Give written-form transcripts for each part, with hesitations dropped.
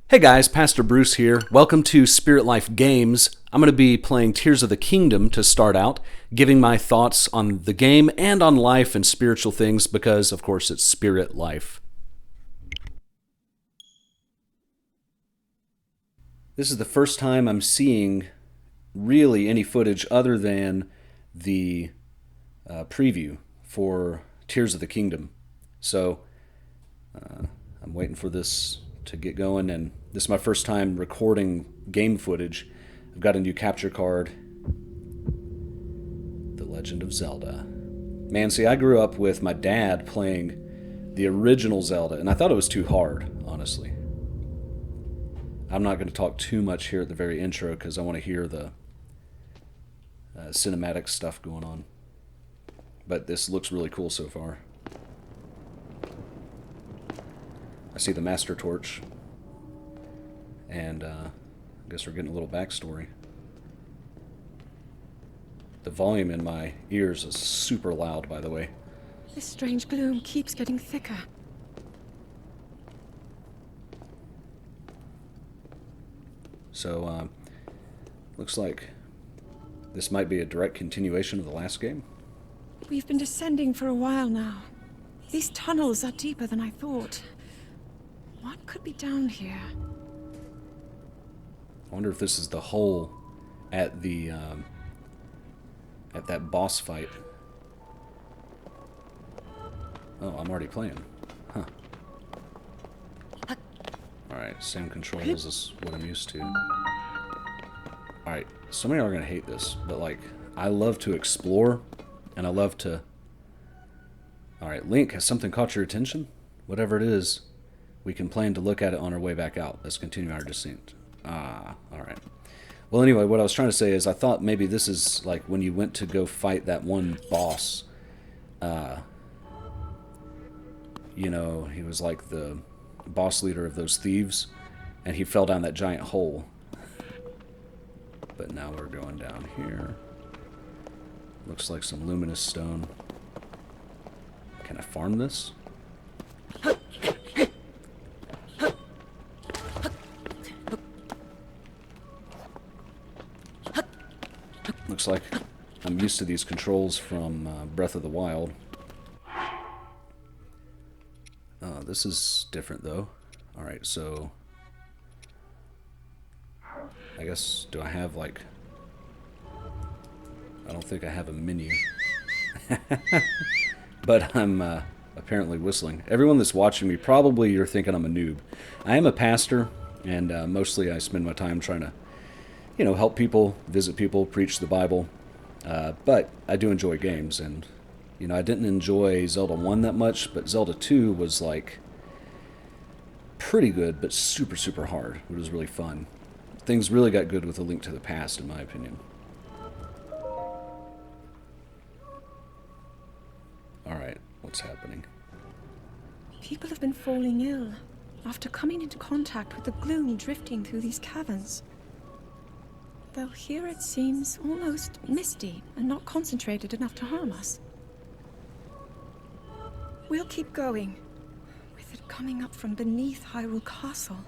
Hey guys, Pastor Bruce here. Welcome to SpiritLife Games. I'm going to be playing Tears of the Kingdom to start out, giving my thoughts on the game and on life and spiritual things because, of course, it's SpiritLife. This is the first time I'm seeing really any footage other than the preview for Tears of the Kingdom. So I'm waiting for this to get going, and this is my first time recording game footage. I've got a new capture card, The Legend of Zelda. Man, see, I grew up with my dad playing the original Zelda, and I thought it was too hard, honestly. I'm not going to talk too much here at the very intro because I want to hear the cinematic stuff going on. But this looks really cool so far. I see the Master Torch, and I guess we're getting a little backstory. The volume in my ears is super loud, by the way. This strange gloom keeps getting thicker. So, looks like this might be a direct continuation of the last game. We've been descending for a while now. These tunnels are deeper than I thought. What could be down here? I wonder if this is the hole at the at that boss fight. Oh, I'm already playing. Huh. Alright, same controls as what I'm used to. Alright, some of y'all are going to hate this, but like, I love to explore, and I love to... Alright, Link, has something caught your attention? Whatever it is, we can plan to look at it on our way back out. Let's continue our descent. Alright. Well, anyway, what I was trying to say is I thought maybe this is like when you went to go fight that one boss. You know, he was like the boss leader of those thieves, and he fell down that giant hole. But now we're going down here. Looks like some luminous stone. Can I farm this? Looks like I'm used to these controls from Breath of the Wild. This is different though. Alright, so... I guess, do I have like... I don't think I have a menu. But I'm apparently whistling. Everyone that's watching me, probably you're thinking I'm a noob. I am a pastor, and mostly I spend my time trying to, you know, help people, visit people, preach the Bible. But I do enjoy games, and, you know, I didn't enjoy Zelda 1 that much, but Zelda 2 was, like, pretty good, but super, super hard. It was really fun. Things really got good with A Link to the Past, in my opinion. Alright, what's happening? People have been falling ill after coming into contact with the gloom drifting through these caverns. Though here it seems almost misty and not concentrated enough to harm us. We'll keep going, with it coming up from beneath Hyrule Castle.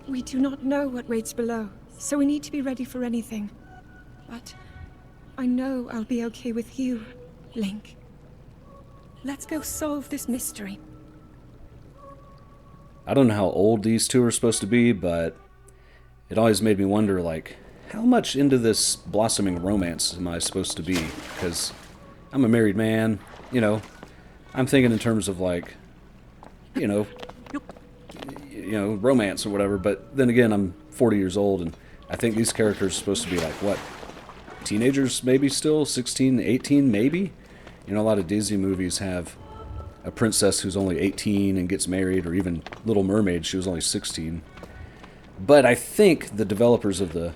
We do not know what waits below, so we need to be ready for anything. But I know I'll be okay with you, Link. Let's go solve this mystery. I don't know how old these two are supposed to be, but it always made me wonder, like, how much into this blossoming romance am I supposed to be? Because I'm a married man, you know. I'm thinking in terms of, like, you know, romance or whatever. But then again, I'm 40 years old, and I think these characters are supposed to be, like, what, teenagers maybe still? 16, 18 maybe? You know, a lot of Disney movies have a princess who's only 18 and gets married, or even Little Mermaid, she was only 16. But I think the developers of the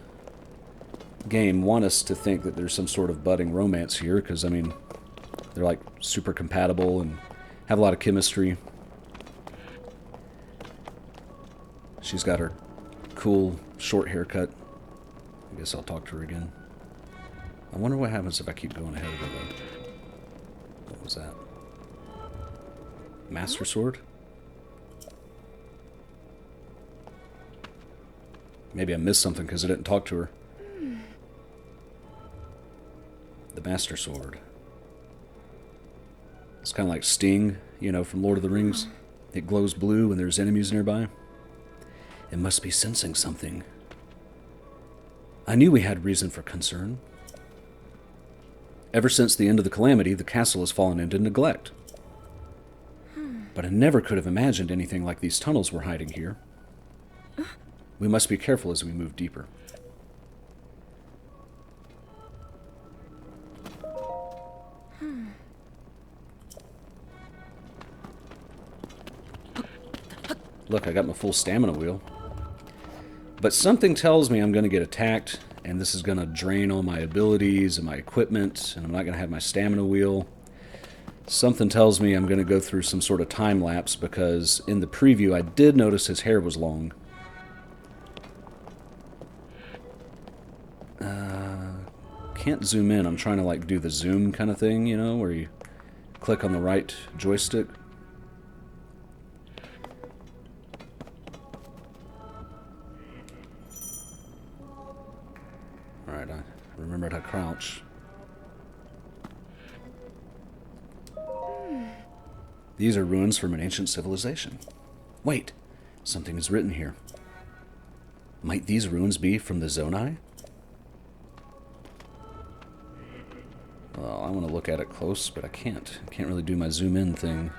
game want us to think that there's some sort of budding romance here, because, I mean, they're like super compatible and have a lot of chemistry. She's got her cool short haircut. I guess I'll talk to her again. I wonder what happens if I keep going ahead of her, though. What was that? Master Sword? Maybe I missed something because I didn't talk to her. The Master Sword. It's kind of like Sting, you know, from Lord of the Rings. It glows blue when there's enemies nearby. It must be sensing something. I knew we had reason for concern. Ever since the end of the calamity, the castle has fallen into neglect. But I never could have imagined anything like these tunnels we're hiding here. We must be careful as we move deeper. Look, I got my full stamina wheel. But something tells me I'm going to get attacked, and this is going to drain all my abilities and my equipment, and I'm not going to have my stamina wheel. Something tells me I'm going to go through some sort of time lapse, because in the preview I did notice his hair was long. Can't zoom in. I'm trying to like do the zoom kind of thing, you know, where you click on the right joystick. Alright, I remembered how to crouch. These are ruins from an ancient civilization. Wait, something is written here. Might these ruins be from the Zonai? Well, I want to look at it close, but I can't. I can't really do my zoom in thing.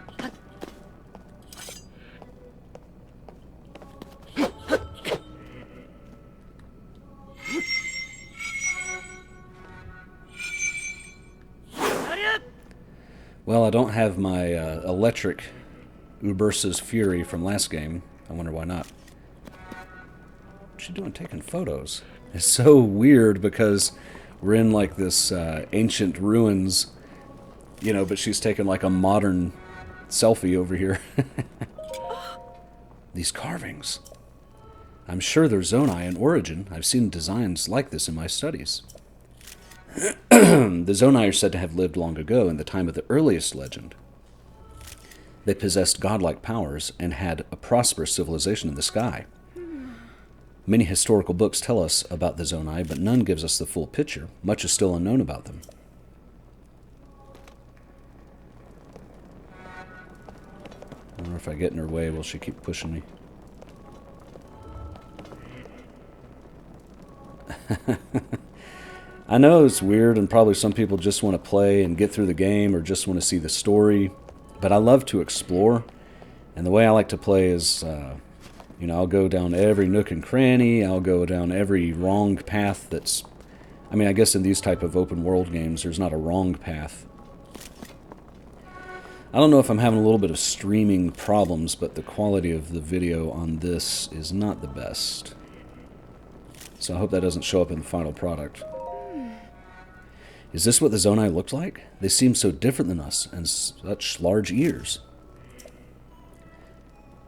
Well, I don't have my electric Ubersa's Fury from last game. I wonder why not. What's she doing taking photos? It's so weird because we're in like this ancient ruins, you know, but she's taking like a modern selfie over here. These carvings. I'm sure they're Zonai in origin. I've seen designs like this in my studies. The Zonai are said to have lived long ago in the time of the earliest legend. They possessed godlike powers and had a prosperous civilization in the sky. Many historical books tell us about the Zonai, but none gives us the full picture. Much is still unknown about them. I wonder if I get in her way, will she keep pushing me? I know it's weird, and probably some people just want to play and get through the game or just want to see the story, but I love to explore, and the way I like to play is, you know, I'll go down every nook and cranny, I'll go down every wrong path that's... I mean, I guess in these type of open world games, there's not a wrong path. I don't know if I'm having a little bit of streaming problems, but the quality of the video on this is not the best. So I hope that doesn't show up in the final product. Is this what the Zonai looked like? They seem so different than us, and such large ears.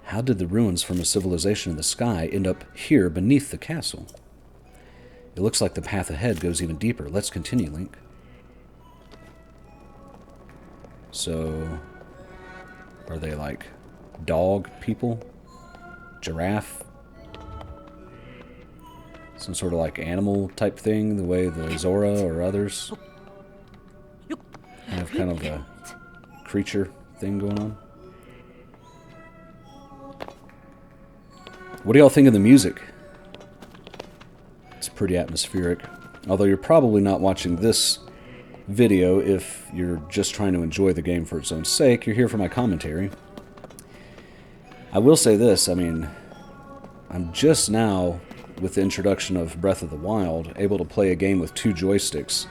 How did the ruins from a civilization in the sky end up here beneath the castle? It looks like the path ahead goes even deeper. Let's continue, Link. So, are they like dog people? Giraffe? Some sort of like animal type thing, the way the Zora or others have kind of a creature thing going on. What do y'all think of the music? It's pretty atmospheric. Although you're probably not watching this video if you're just trying to enjoy the game for its own sake. You're here for my commentary. I will say this, I mean, I'm just now, with the introduction of Breath of the Wild, able to play a game with 2 joysticks.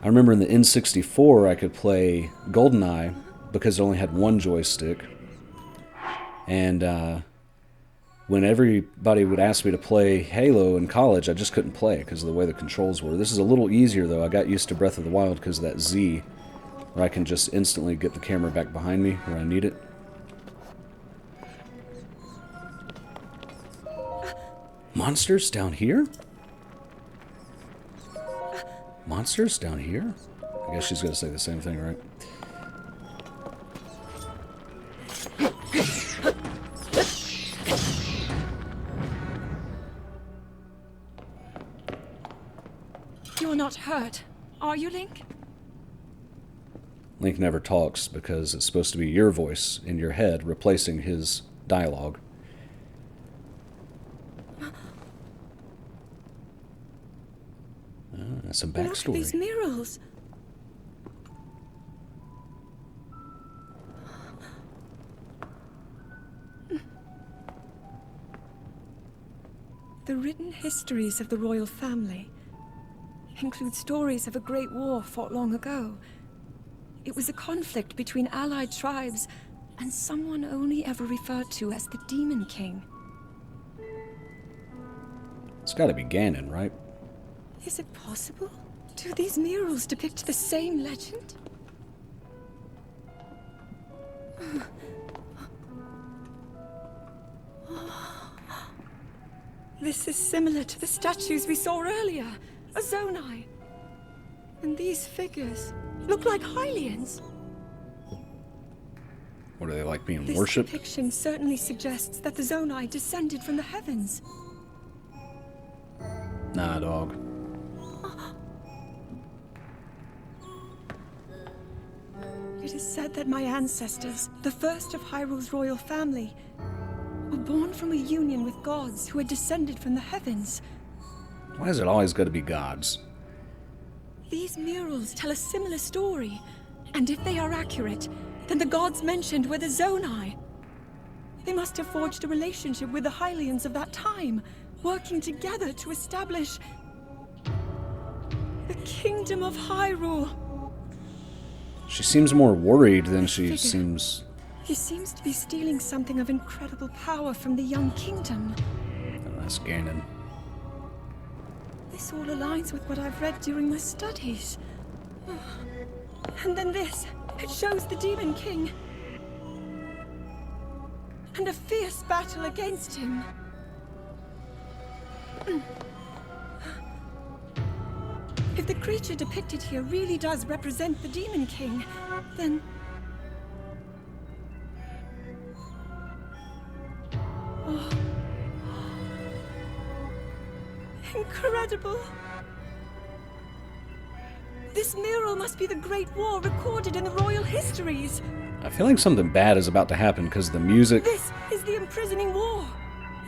I remember in the N64 I could play GoldenEye because it only had 1 joystick. And when everybody would ask me to play Halo in college, I just couldn't play because of the way the controls were. This is a little easier though. I got used to Breath of the Wild because of that Z, where I can just instantly get the camera back behind me where I need it. Monsters down here? Monsters down here? I guess she's going to say the same thing, right? hurt, are you, Link? Link never talks because it's supposed to be your voice in your head replacing his dialogue. Some backstory. Look at these murals. The written histories of the royal family include stories of a great war fought long ago. It was a conflict between allied tribes and someone only ever referred to as the Demon King. It's gotta be Ganon, right? Is it possible? Do these murals depict the same legend? This is similar to the statues we saw earlier, a Zonai. And these figures look like Hylians. What are they, like being This worshipped? depiction certainly suggests that the Zonai descended from the heavens. Nah, dog. It is said that my ancestors, the first of Hyrule's royal family, were born from a union with gods who had descended from the heavens. Why is it always gotta be gods? These murals tell a similar story, and if they are accurate, then the gods mentioned were the Zonai. They must have forged a relationship with the Hylians of that time, working together to establish the Kingdom of Hyrule. She seems more worried than she Figure. seems... He seems to be stealing something of incredible power from the young kingdom. Oh, that's Ganon. This all aligns with what I've read during my studies. And then this. It shows the Demon King. And a fierce battle against him. If the creature depicted here really does represent the Demon King, then... Oh. Incredible! This mural must be the Great War recorded in the royal histories. I feel like something bad is about to happen because of the music. This is the imprisoning war,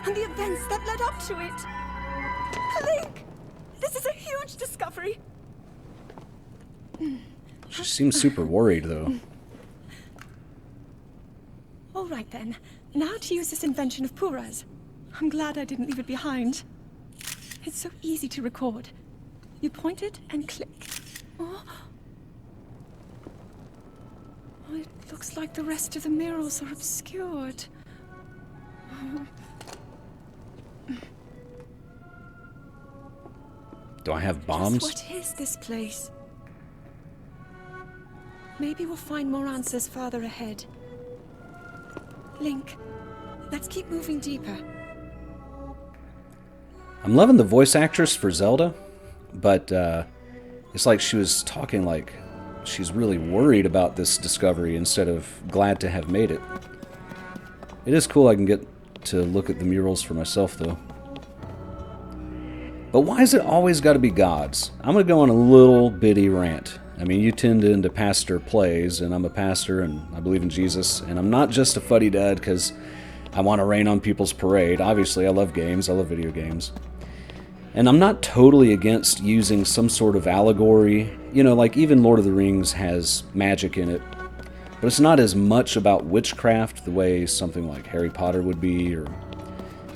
and the events that led up to it. Link! This is a huge discovery. She seems super worried, though. All right then. Now to use this invention of Pura's. I'm glad I didn't leave it behind. It's so easy to record. You point it and click. Oh. Oh, it looks like the rest of the murals are obscured. Do I have bombs? Just what is this place? Maybe we'll find more answers farther ahead. Link, let's keep moving deeper. I'm loving the voice actress for Zelda, but it's like she was talking like she's really worried about this discovery instead of glad to have made it. It is cool I can get to look at the murals for myself, though. But why is it always got to be gods? I'm going to go on a little bitty rant. I mean, you tend into pastor plays, and I'm a pastor, and I believe in Jesus, and I'm not just a fuddy-dud because I want to rain on people's parade. Obviously, I love games. I love video games. And I'm not totally against using some sort of allegory. You know, like even Lord of the Rings has magic in it. But it's not as much about witchcraft the way something like Harry Potter would be, or,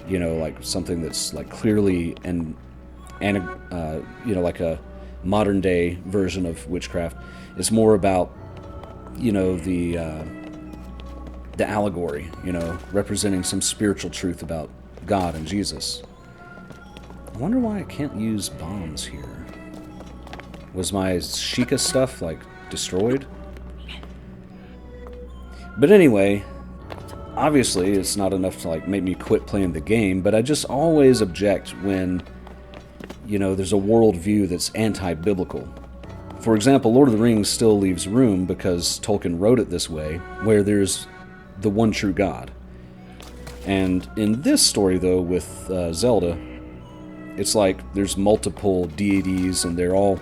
you know, like something that's like clearly like a modern day version of witchcraft. It's more about, you know, the allegory, you know, representing some spiritual truth about God and Jesus. I wonder why I can't use bombs here. Was my Sheikah stuff, like, destroyed? But anyway, obviously it's not enough to, like, make me quit playing the game, but I just always object when, you know, there's a worldview that's anti-biblical. For example, Lord of the Rings still leaves room because Tolkien wrote it this way, where there's the one true God. And in this story, though, with Zelda, it's like there's multiple deities and they're all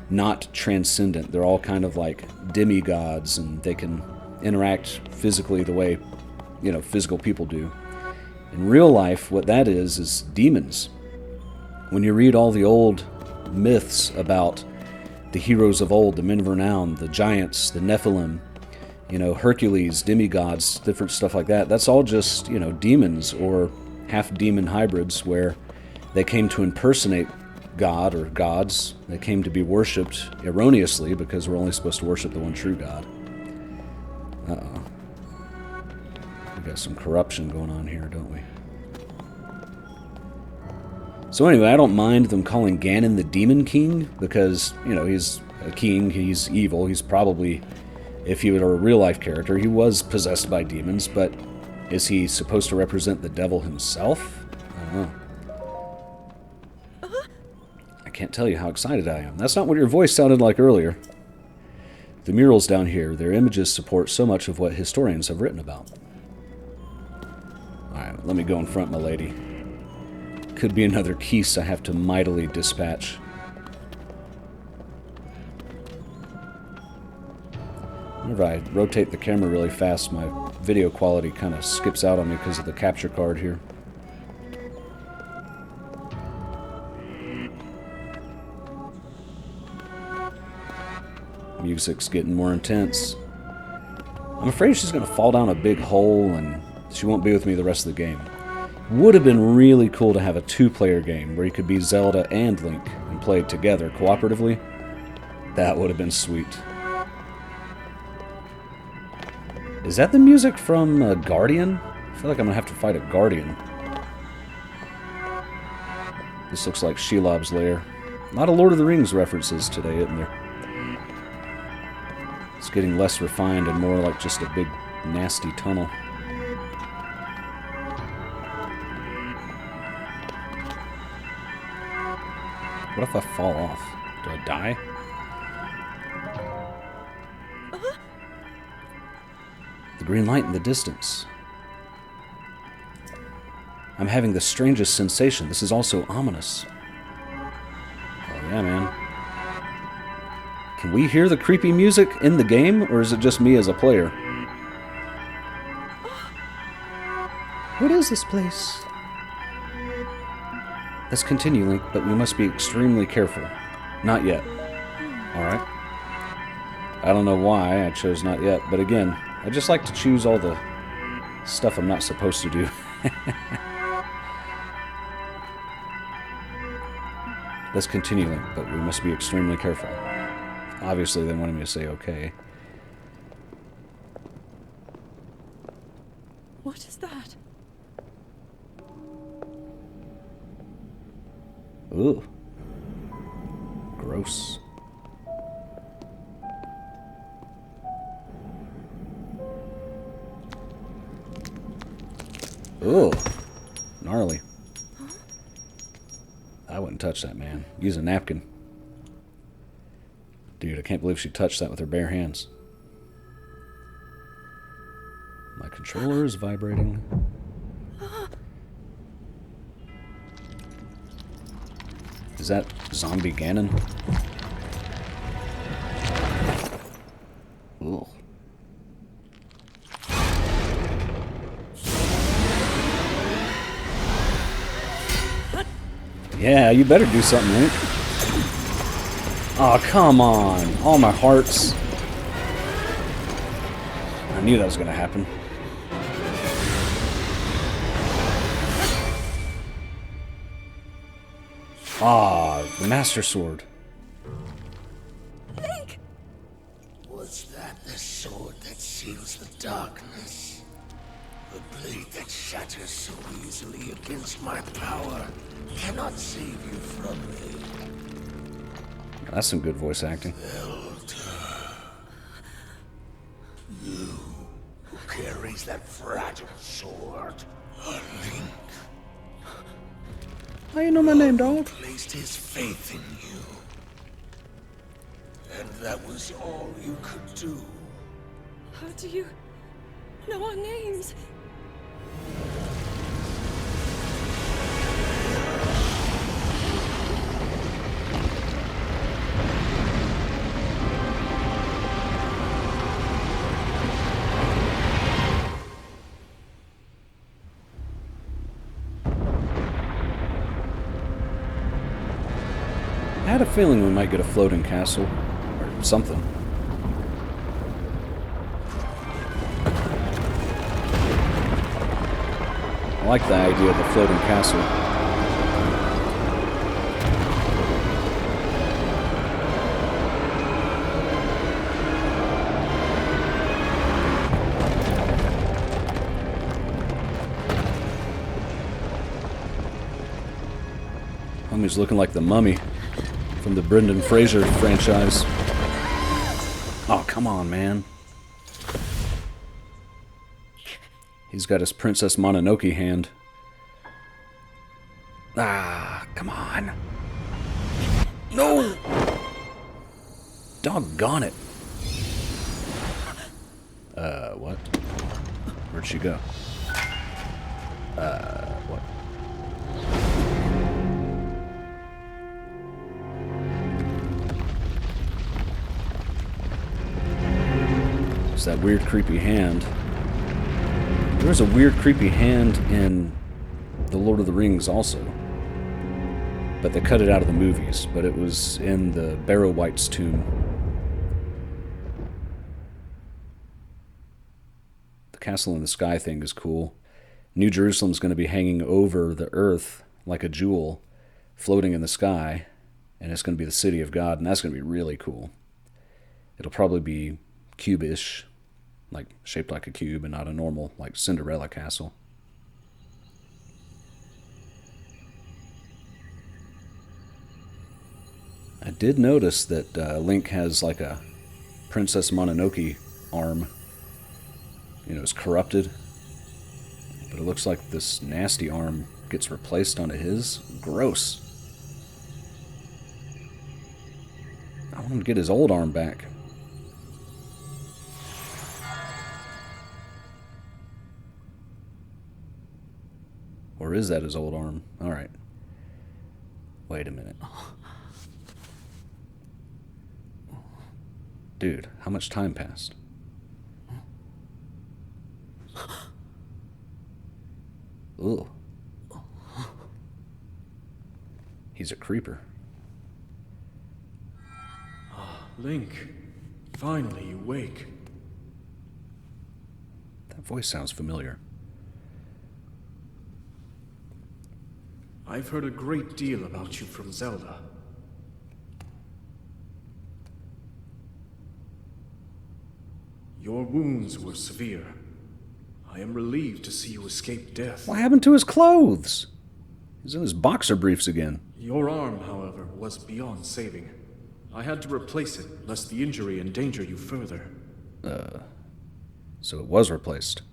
not transcendent. They're all kind of like demigods, and they can interact physically the way, physical people do. In real life, what that is demons. When you read all the old myths about the heroes of old, the men of renown, the giants, the Nephilim, Hercules, demigods, different stuff like that, that's all just, demons or half-demon hybrids where they came to impersonate God or gods. They came to be worshipped erroneously because we're only supposed to worship the one true God. Uh-oh. We got some corruption going on here, don't we? So anyway, I don't mind them calling Ganon the Demon King because, he's a king, he's evil, he's probably, if he were a real-life character, he was possessed by demons, but is he supposed to represent the devil himself? I don't know. I can't tell you how excited I am. That's not what your voice sounded like earlier. The murals down here, their images support so much of what historians have written about. Alright, let me go in front, my lady. Could be another Keese I have to mightily dispatch. Whenever I rotate the camera really fast, my video quality kind of skips out on me because of the capture card here. Music's getting more intense. I'm afraid she's going to fall down a big hole and she won't be with me the rest of the game. Would have been really cool to have a two-player game where you could be Zelda and Link and play together cooperatively. That would have been sweet. Is that the music from Guardian? I feel like I'm going to have to fight a Guardian. This looks like Shelob's lair. A lot of Lord of the Rings references today, isn't there? It's getting less refined and more like just a big, nasty tunnel. What if I fall off? Do I die? The green light in the distance. I'm having the strangest sensation. This is also ominous. Oh yeah, man. Can we hear the creepy music in the game, or is it just me as a player? What is this place? Let's continue, Link, but we must be extremely careful. Not yet. Alright. I don't know why I chose not yet, but again, I just like to choose all the stuff I'm not supposed to do. Let's continue, Link, but we must be extremely careful. Obviously, they wanted me to say okay. What is that? Ooh. Gross. Ooh. Gnarly. Huh? I wouldn't touch that, man. Use a napkin. Dude, I can't believe she touched that with her bare hands. My controller is vibrating. Is that zombie Ganon? Ugh. Yeah, you better do something, Link. Oh, come on. All my hearts. I knew that was going to happen. Ah, the Master Sword. Link! Was that the sword that seals the darkness? The blade that shatters so easily against my power cannot save you from me. That's some good voice acting. Zelda. You who carries that fragile sword. A Link. How you know my name, dog? Placed his faith in you. And that was all you could do. How do you know our names? had a feeling we might get a floating castle. Or something. I like the idea of the floating castle. Mummy's looking like the mummy from the Brendan Fraser franchise. Oh, come on, man. He's got his Princess Mononoke hand. Ah, come on. No! Doggone it. What? Where'd she go? What? It's that weird, creepy hand. There was a weird, creepy hand in The Lord of the Rings also. But they cut it out of the movies. But it was in the Barrow Wight's tomb. The Castle in the Sky thing is cool. New Jerusalem's going to be hanging over the earth like a jewel, floating in the sky. And it's going to be the city of God. And that's going to be really cool. It'll probably be cube-ish. Like, shaped like a cube and not a normal, like, Cinderella castle. I did notice that Link has, like, a Princess Mononoke arm. You know, it's corrupted. But it looks like this nasty arm gets replaced onto his. Gross. I want him to get his old arm back. Or is that his old arm? Alright. Wait a minute. Dude, how much time passed? Ugh. He's a creeper. Link, finally you wake. That voice sounds familiar. I've heard a great deal about you from Zelda. Your wounds were severe. I am relieved to see you escape death. What happened to his clothes? He's in his boxer briefs again. Your arm, however, was beyond saving. I had to replace it, lest the injury endanger you further. So it was replaced.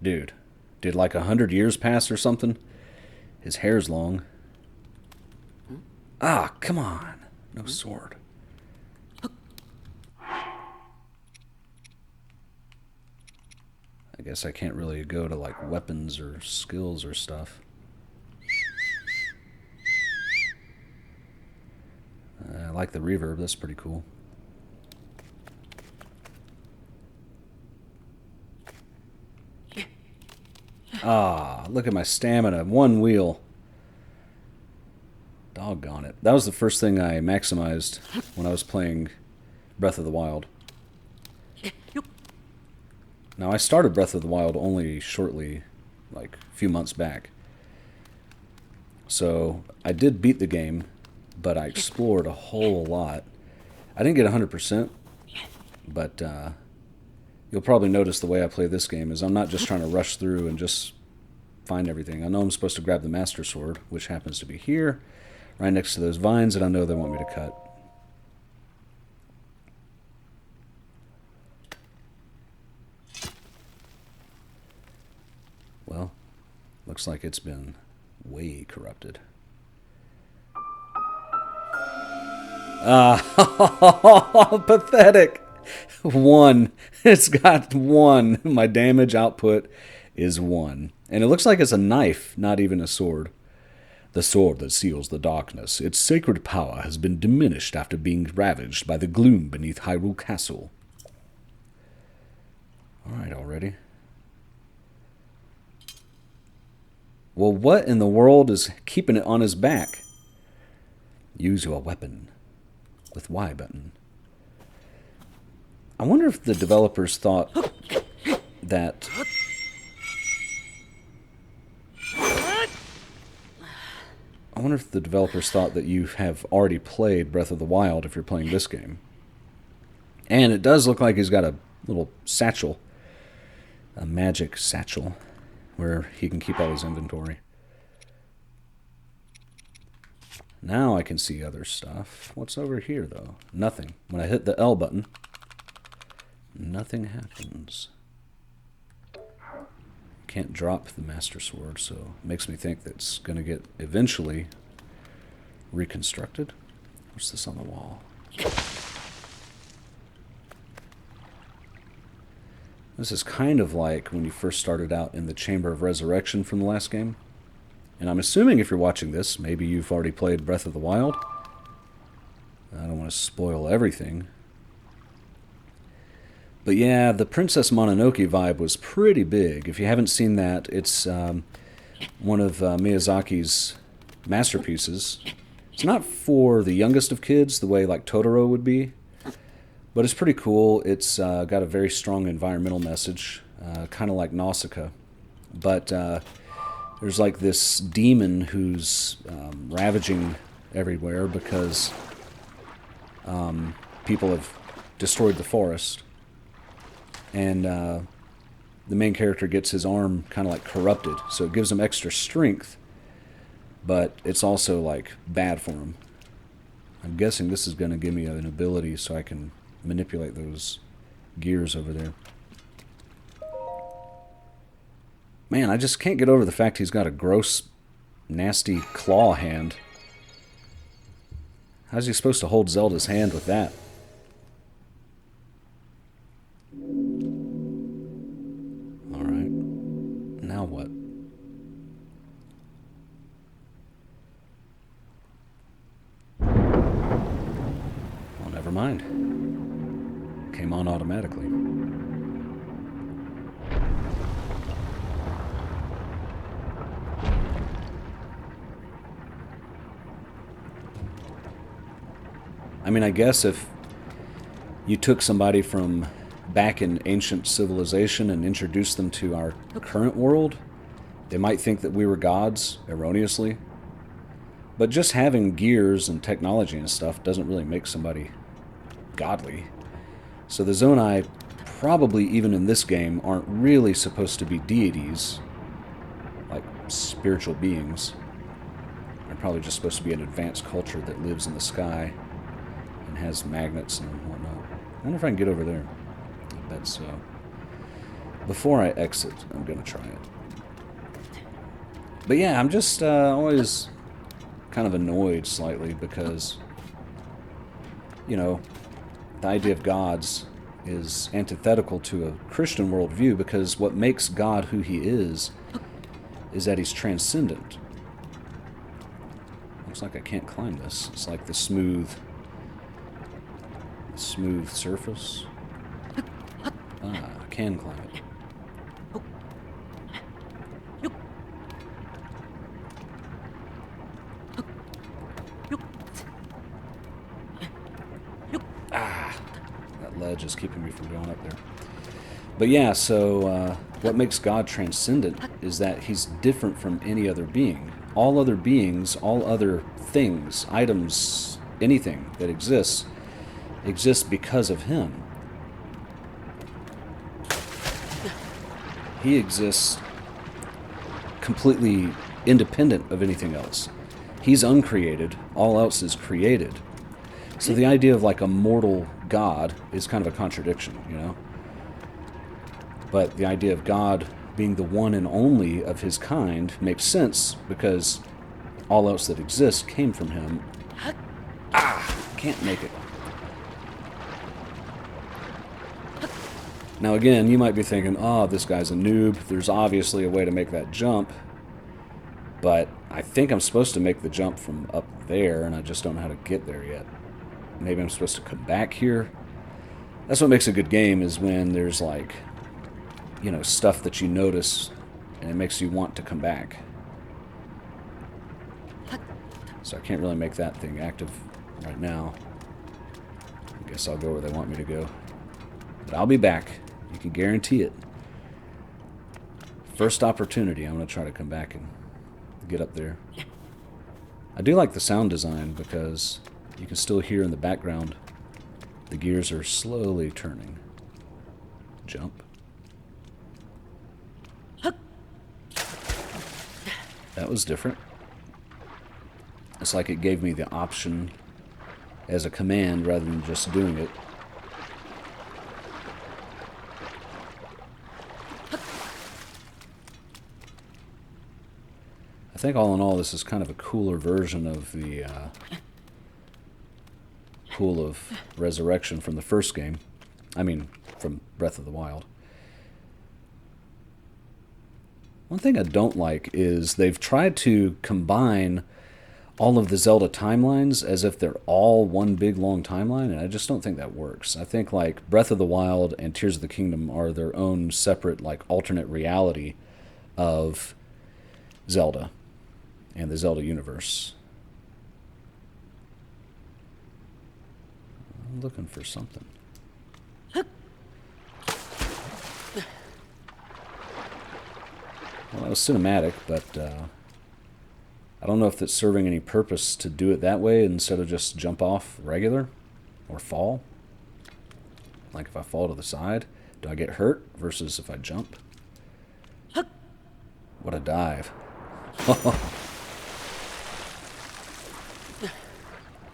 Dude, did like 100 years pass or something? His hair's long. Ah, come on. No sword. I guess I can't really go to like weapons or skills or stuff. I like the reverb, that's pretty cool. Ah, look at my stamina. One wheel. Doggone it. That was the first thing I maximized when I was playing Breath of the Wild. Now, I started Breath of the Wild only shortly, like a few months back. So, I did beat the game, but I explored a whole lot. I didn't get 100%, but you'll probably notice the way I play this game is I'm not just trying to rush through and just find everything. I know I'm supposed to grab the Master Sword, which happens to be here, right next to those vines that I know they want me to cut. Well, looks like it's been way corrupted. Ah, pathetic. 1. It's got 1. My damage output is 1. And it looks like it's a knife, not even a sword. The sword that seals the darkness. Its sacred power has been diminished after being ravaged by the gloom beneath Hyrule Castle. Alright, already. Well, what in the world is keeping it on his back? Use your weapon with Y button. I wonder if the developers thought that... I wonder if the developers thought that you have already played Breath of the Wild if you're playing this game. And it does look like he's got a little satchel. A magic satchel. Where he can keep all his inventory. Now I can see other stuff. What's over here, though? Nothing. When I hit the L button, nothing happens. Can't drop the Master Sword, so it makes me think that it's going to get eventually reconstructed. What's this on the wall? This is kind of like when you first started out in the Chamber of Resurrection from the last game. And I'm assuming if you're watching this, maybe you've already played Breath of the Wild. I don't want to spoil everything. But yeah, the Princess Mononoke vibe was pretty big. If you haven't seen that, it's one of Miyazaki's masterpieces. It's not for the youngest of kids, the way like Totoro would be. But it's pretty cool. It's got a very strong environmental message, kind of like Nausicaa. But there's like this demon who's ravaging everywhere because people have destroyed the forest. And the main character gets his arm kind of like corrupted, so it gives him extra strength, but it's also like bad for him. I'm guessing this is going to give me an ability so I can manipulate those gears over there. Man, I just can't get over the fact he's got a gross, nasty claw hand. How's he supposed to hold Zelda's hand with that? Alright. Now what? Well, never mind. Came on automatically. I mean, I guess if you took somebody from back in ancient civilization and introduced them to our current world, they might think that we were gods, erroneously. But just having gears and technology and stuff doesn't really make somebody godly. So the Zonai, probably even in this game, aren't really supposed to be deities, like spiritual beings. They're probably just supposed to be an advanced culture that lives in the sky and has magnets and whatnot. I wonder if I can get over there. I bet so. Before I exit, I'm going to try it. But yeah, I'm just always kind of annoyed slightly because, you know, the idea of gods is antithetical to a Christian worldview, because what makes God who he is that he's transcendent. Looks like I can't climb this. It's like the smooth surface. I can climb it. That ledge is keeping me from going up there. But yeah, so what makes God transcendent is that he's different from any other being. All other beings, all other things, items, anything that exists because of him. He exists completely independent of anything else. He's uncreated, all else is created. So the idea of like a mortal God is kind of a contradiction, you know? But the idea of God being the one and only of his kind makes sense, because all else that exists came from him. Can't make it. Now again, you might be thinking, oh, this guy's a noob. There's obviously a way to make that jump. But I think I'm supposed to make the jump from up there, and I just don't know how to get there yet. Maybe I'm supposed to come back here. That's what makes a good game, is when there's like, stuff that you notice, and it makes you want to come back. So I can't really make that thing active right now. I guess I'll go where they want me to go. But I'll be back. You can guarantee it. First opportunity, I'm going to try to come back and get up there. I do like the sound design because you can still hear in the background the gears are slowly turning. Jump. That was different. It's like it gave me the option as a command rather than just doing it. I think all in all, this is kind of a cooler version of the Pool of Resurrection from the first game. I mean, from Breath of the Wild. One thing I don't like is they've tried to combine all of the Zelda timelines as if they're all one big long timeline, and I just don't think that works. I think like Breath of the Wild and Tears of the Kingdom are their own separate like alternate reality of Zelda and the Zelda universe. I'm looking for something. Well, that was cinematic, but I don't know if it's serving any purpose to do it that way instead of just jump off regular or fall. Like if I fall to the side, do I get hurt versus if I jump? What a dive.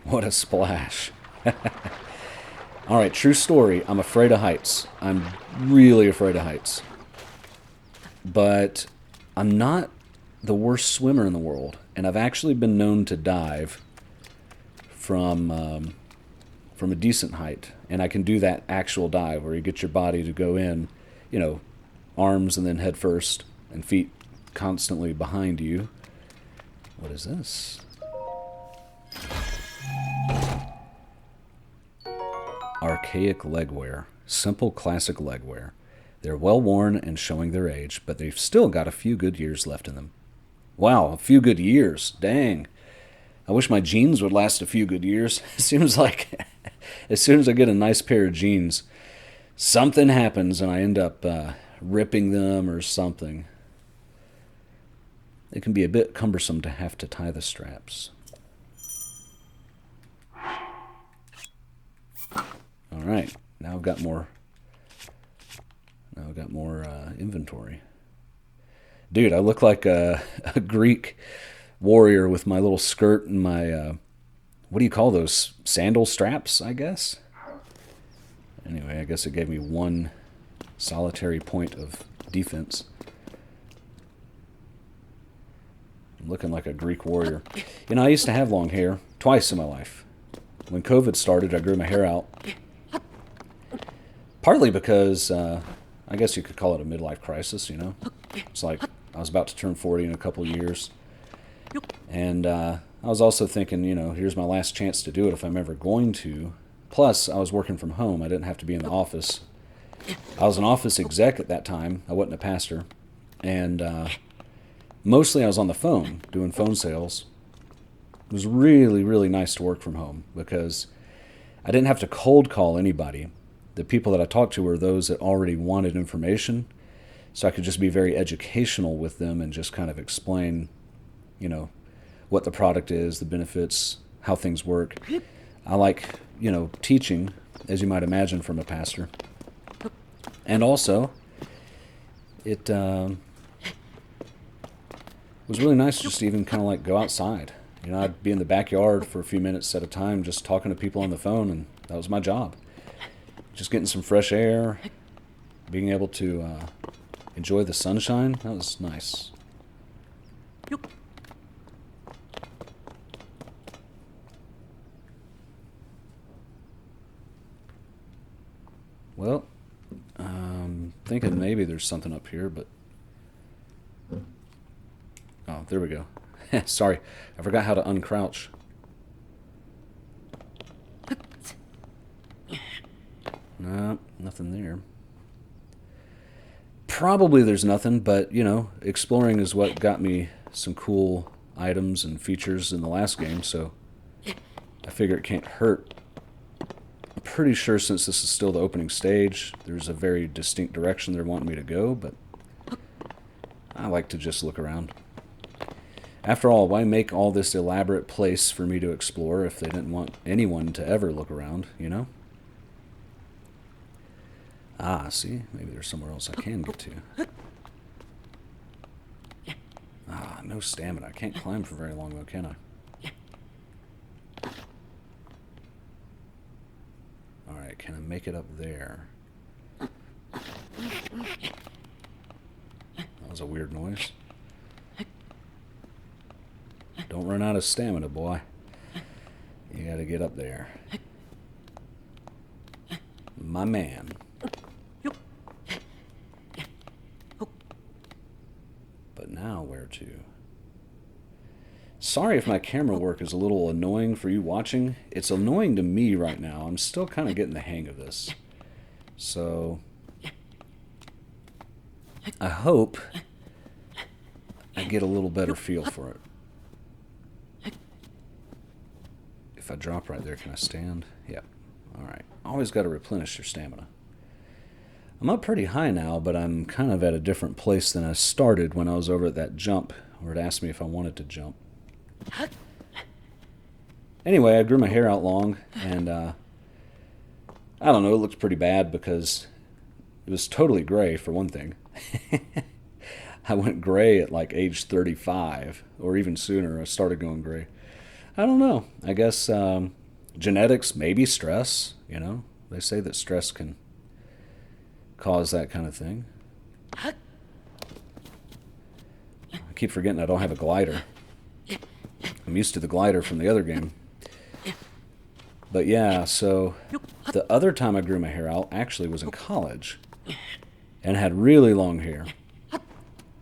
What a splash. Alright, true story. I'm afraid of heights. I'm really afraid of heights. But I'm not the worst swimmer in the world. And I've actually been known to dive from a decent height. And I can do that actual dive where you get your body to go in, arms and then head first and feet constantly behind you. What is this? Archaic legwear. Simple classic legwear. They're well worn and showing their age, but they've still got a few good years left in them. Wow, a few good years. Dang. I wish my jeans would last a few good years. It seems like as soon as I get a nice pair of jeans, something happens and I end up ripping them or something. It can be a bit cumbersome to have to tie the straps. All right, now I've got more. Inventory. Dude, I look like a Greek warrior with my little skirt and my what do you call those? Sandal straps, I guess. Anyway, I guess it gave me one solitary point of defense. I'm looking like a Greek warrior. I used to have long hair twice in my life. When COVID started, I grew my hair out. Partly because, I guess you could call it a midlife crisis, It's like I was about to turn 40 in a couple of years. And I was also thinking, here's my last chance to do it if I'm ever going to. Plus, I was working from home. I didn't have to be in the office. I was an office exec at that time. I wasn't a pastor. And mostly I was on the phone doing phone sales. It was really, really nice to work from home because I didn't have to cold call anybody. The people that I talked to were those that already wanted information, so I could just be very educational with them and just kind of explain, what the product is, the benefits, how things work. I like, teaching, as you might imagine from a pastor. And also, it was really nice just to even kind of like go outside. I'd be in the backyard for a few minutes at a time just talking to people on the phone, and that was my job. Just getting some fresh air, being able to enjoy the sunshine, that was nice. Well, I'm thinking maybe there's something up here, but Oh, there we go. Sorry, I forgot how to uncrouch. No, nothing there. Probably there's nothing, but, you know, exploring is what got me some cool items and features in the last game, so I figure it can't hurt. I'm pretty sure since this is still the opening stage, there's a very distinct direction they're wanting me to go, but I like to just look around. After all, why make all this elaborate place for me to explore if they didn't want anyone to ever look around, you know? Ah, see? Maybe there's somewhere else I can get to. Ah, no stamina. I can't climb for very long, though, can I? Alright, can I make it up there? That was a weird noise. Don't run out of stamina, boy. You gotta get up there. My man. But now where to? Sorry if my camera work is a little annoying for you watching. It's annoying to me right now. I'm still kind of getting the hang of this. So I hope I get a little better feel for it. If I drop right there, can I stand? Yep. Alright. Always got to replenish your stamina. I'm up pretty high now, but I'm kind of at a different place than I started when I was over at that jump, where it asked me if I wanted to jump. Anyway, I grew my hair out long, and I don't know, it looks pretty bad because it was totally gray, for one thing. I went gray at like age 35, or even sooner. I started going gray. I don't know. I guess genetics, maybe stress, you know. They say that stress can cause that kind of thing. I keep forgetting I don't have a glider. I'm used to the glider from the other game. But yeah, so the other time I grew my hair out actually was in college and had really long hair.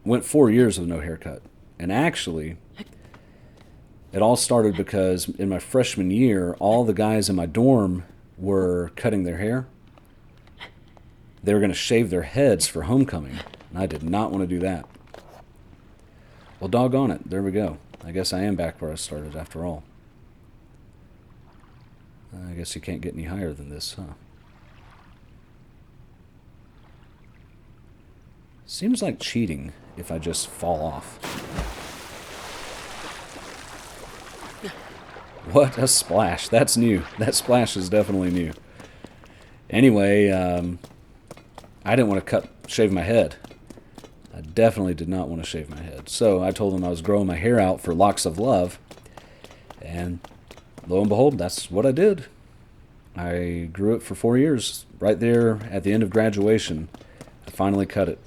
Went 4 years with no haircut. And actually, it all started because in my freshman year, all the guys in my dorm were cutting their hair. They were going to shave their heads for homecoming, and I did not want to do that. Well, doggone it. There we go. I guess I am back where I started after all. I guess you can't get any higher than this, huh? Seems like cheating if I just fall off. What a splash. That's new. That splash is definitely new. Anyway, I didn't want to shave my head. I definitely did not want to shave my head. So I told them I was growing my hair out for locks of love. And lo and behold, that's what I did. I grew it for 4 years. Right there at the end of graduation, I finally cut it.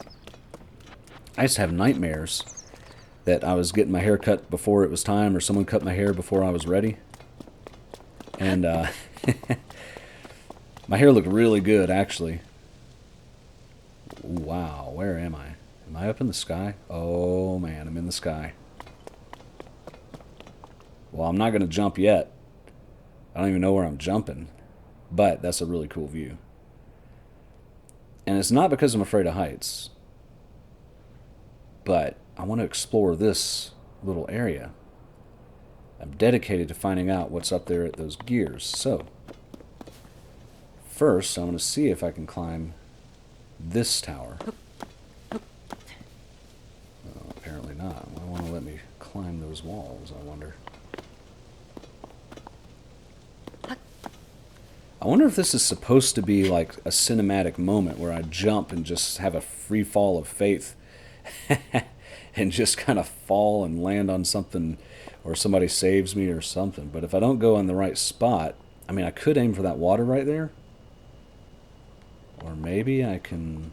I used to have nightmares that I was getting my hair cut before it was time, or someone cut my hair before I was ready. And my hair looked really good, actually. Wow, where am I? Am I up in the sky? Oh man, I'm in the sky. Well, I'm not going to jump yet. I don't even know where I'm jumping. But that's a really cool view. And it's not because I'm afraid of heights. But I want to explore this little area. I'm dedicated to finding out what's up there at those gears. So, first, I want to see if I can climb this tower. Oh, apparently not. Why won't it let me climb those walls, I wonder? I wonder if this is supposed to be like a cinematic moment where I jump and just have a free fall of faith and just kind of fall and land on something, or somebody saves me or something. But if I don't go in the right spot, I mean, I could aim for that water right there. Or maybe I can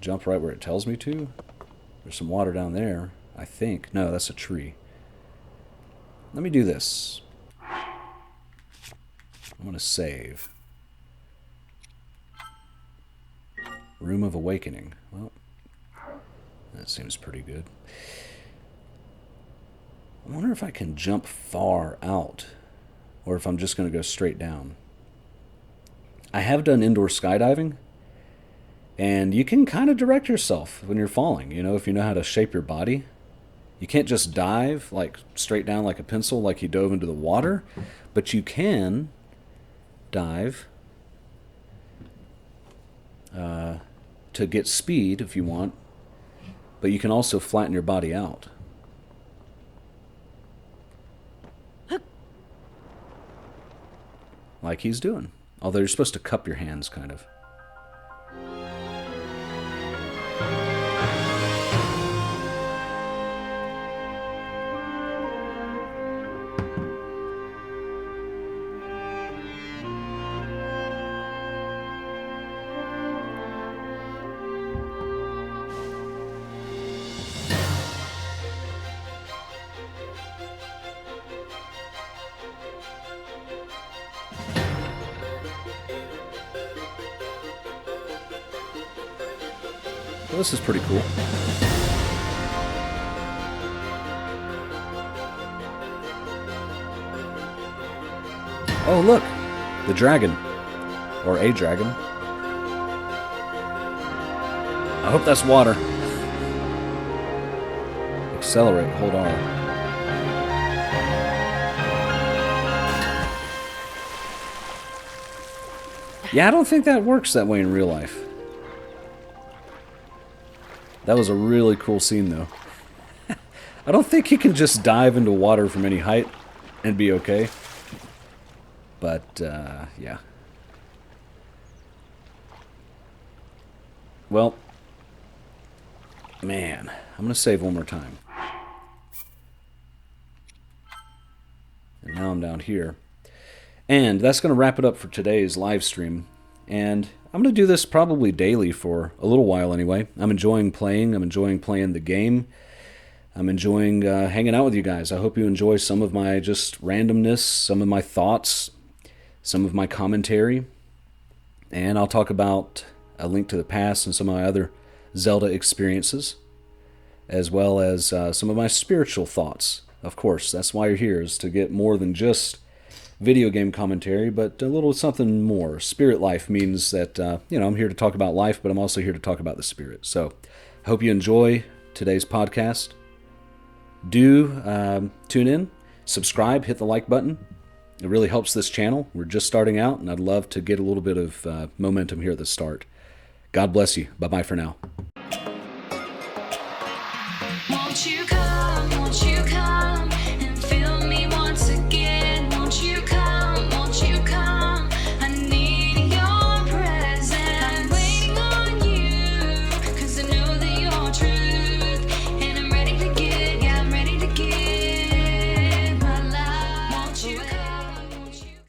jump right where it tells me to. There's some water down there, I think. No, that's a tree. Let me do this. I'm going to save. Room of Awakening. Well, That seems pretty good. I wonder if I can jump far out, or if I'm just going to go straight down. I have done indoor skydiving, and you can kind of direct yourself when you're falling, if you know how to shape your body. You can't just dive like straight down like a pencil like you dove into the water, but you can dive to get speed if you want, but you can also flatten your body out. Like he's doing. Although you're supposed to cup your hands, kind of. Well, this is pretty cool. Oh, look! The dragon. Or a dragon. I hope that's water. Accelerate, hold R. Yeah, I don't think that works that way in real life. That was a really cool scene, though. I don't think he can just dive into water from any height and be okay. But, yeah. Well, man, I'm going to save one more time. And now I'm down here. And that's going to wrap it up for today's live stream. And I'm going to do this probably daily for a little while anyway. I'm enjoying playing. I'm enjoying playing the game. I'm enjoying hanging out with you guys. I hope you enjoy some of my just randomness, some of my thoughts, some of my commentary. And I'll talk about A Link to the Past and some of my other Zelda experiences, as well as some of my spiritual thoughts. Of course, that's why you're here, is to get more than just video game commentary, but a little something more. Spirit life means that, I'm here to talk about life, but I'm also here to talk about the spirit. So I hope you enjoy today's podcast. Do tune in, subscribe, hit the like button. It really helps this channel. We're just starting out, and I'd love to get a little bit of momentum here at the start. God bless you. Bye-bye for now.